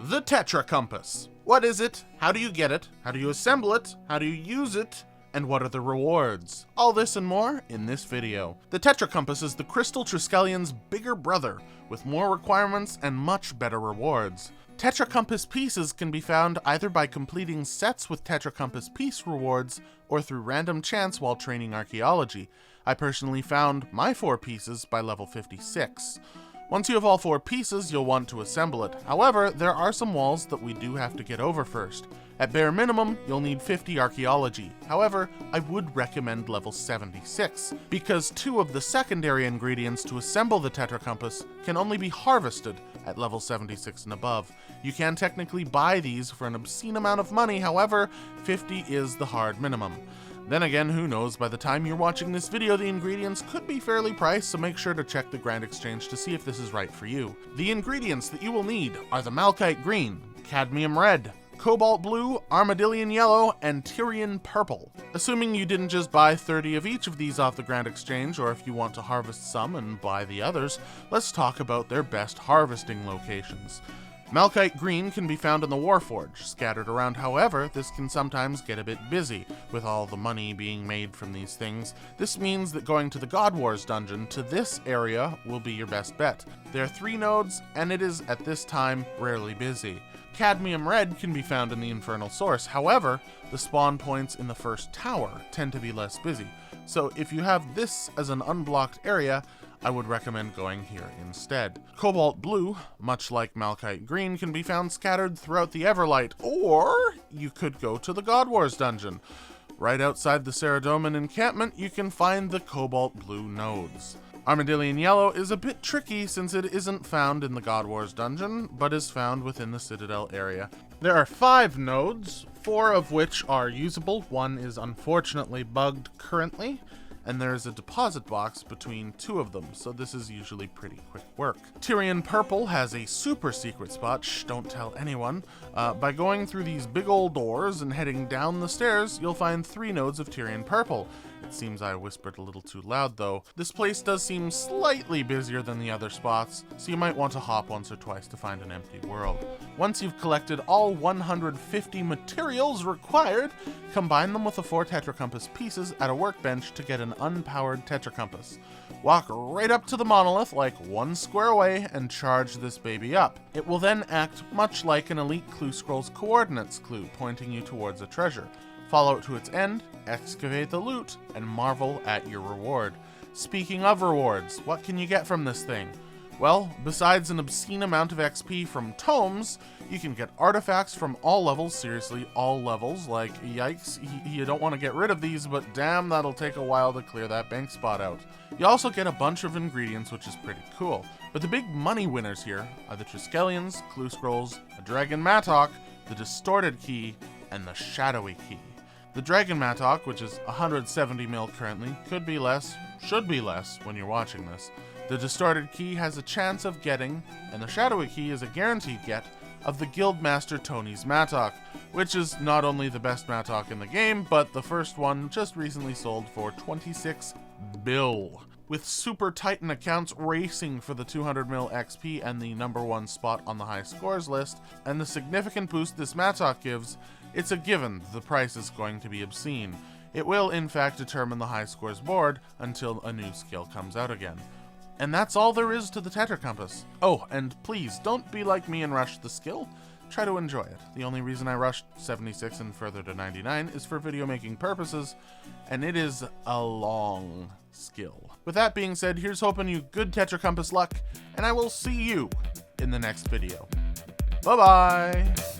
The Tetracompass. What is it? How do you get it? How do you assemble it? How do you use it? And what are the rewards? All this and more in this video. The Tetracompass is the Crystal Triskelion's bigger brother, with more requirements and much better rewards. Tetracompass pieces can be found either by completing sets with Tetracompass piece rewards, or through random chance while training archaeology. I personally found my 4 pieces by level 56. Once you have all 4 pieces, you'll want to assemble it. However, there are some walls that we do have to get over first. At bare minimum, you'll need 50 archaeology. However, I would recommend level 76, because 2 of the secondary ingredients to assemble the Tetracompass can only be harvested at level 76 and above. You can technically buy these for an obscene amount of money, however, 50 is the hard minimum. Then again, who knows, by the time you're watching this video, the ingredients could be fairly priced, so make sure to check the Grand Exchange to see if this is right for you. The ingredients that you will need are the Malachite Green, Cadmium Red, Cobalt Blue, Armadillion Yellow, and Tyrian Purple. Assuming you didn't just buy 30 of each of these off the Grand Exchange, or if you want to harvest some and buy the others, let's talk about their best harvesting locations. Malachite Green can be found in the Warforge, scattered around. However, this can sometimes get a bit busy, with all the money being made from these things. This means that going to the God Wars dungeon to this area will be your best bet. There are 3 nodes, and it is, at this time, rarely busy. Cadmium Red can be found in the Infernal Source. However, the spawn points in the first tower tend to be less busy. So if you have this as an unblocked area, I would recommend going here instead. Cobalt Blue, much like Malachite Green, can be found scattered throughout the Everlight, or you could go to the God Wars dungeon. Right outside the Saradomin encampment, you can find the Cobalt Blue nodes. Armadillion Yellow is a bit tricky since it isn't found in the God Wars dungeon, but is found within the Citadel area. There are 5 nodes, 4 of which are usable. 1 is unfortunately bugged currently, and there is a deposit box between 2 of them, so this is usually pretty quick work. Tyrian Purple has a super secret spot, shh, don't tell anyone. By going through these big old doors and heading down the stairs, you'll find 3 nodes of Tyrian Purple. It seems I whispered a little too loud though. This place does seem slightly busier than the other spots, so you might want to hop once or twice to find an empty world. Once you've collected all 150 materials required, combine them with the 4 Tetracompass pieces at a workbench to get an unpowered Tetracompass. Walk right up to the monolith like 1 square away and charge this baby up. It will then act much like an Elite Clue Scrolls coordinates clue, pointing you towards a treasure. Follow it to its end, excavate the loot, and marvel at your reward. Speaking of rewards, what can you get from this thing? Well, besides an obscene amount of XP from tomes, you can get artifacts from all levels, seriously, all levels, like, yikes, you don't want to get rid of these, but damn, that'll take a while to clear that bank spot out. You also get a bunch of ingredients, which is pretty cool, but the big money winners here are the Triskelions, Clue Scrolls, a Dragon Mattock, the Distorted Key, and the Shadowy Key. The Dragon Mattock, which is 170 mil currently, could be less, should be less when you're watching this. The Distorted Key has a chance of getting, and the Shadowy Key is a guaranteed get, of the Guildmaster Tony's Mattock, which is not only the best Mattock in the game, but the first one just recently sold for 26 bill. With Super Titan accounts racing for the 200 mil XP and the #1 spot on the high scores list, and the significant boost this Mattock gives, it's a given the price is going to be obscene. It will in fact determine the high scores board until a new skill comes out again. And that's all there is to the Tetracompass. Oh, and please, don't be like me and rush the skill. Try to enjoy it. The only reason I rushed 76 and further to 99 is for video making purposes, and it is a long skill. With that being said, here's hoping you good Tetracompass luck, and I will see you in the next video. Bye-bye!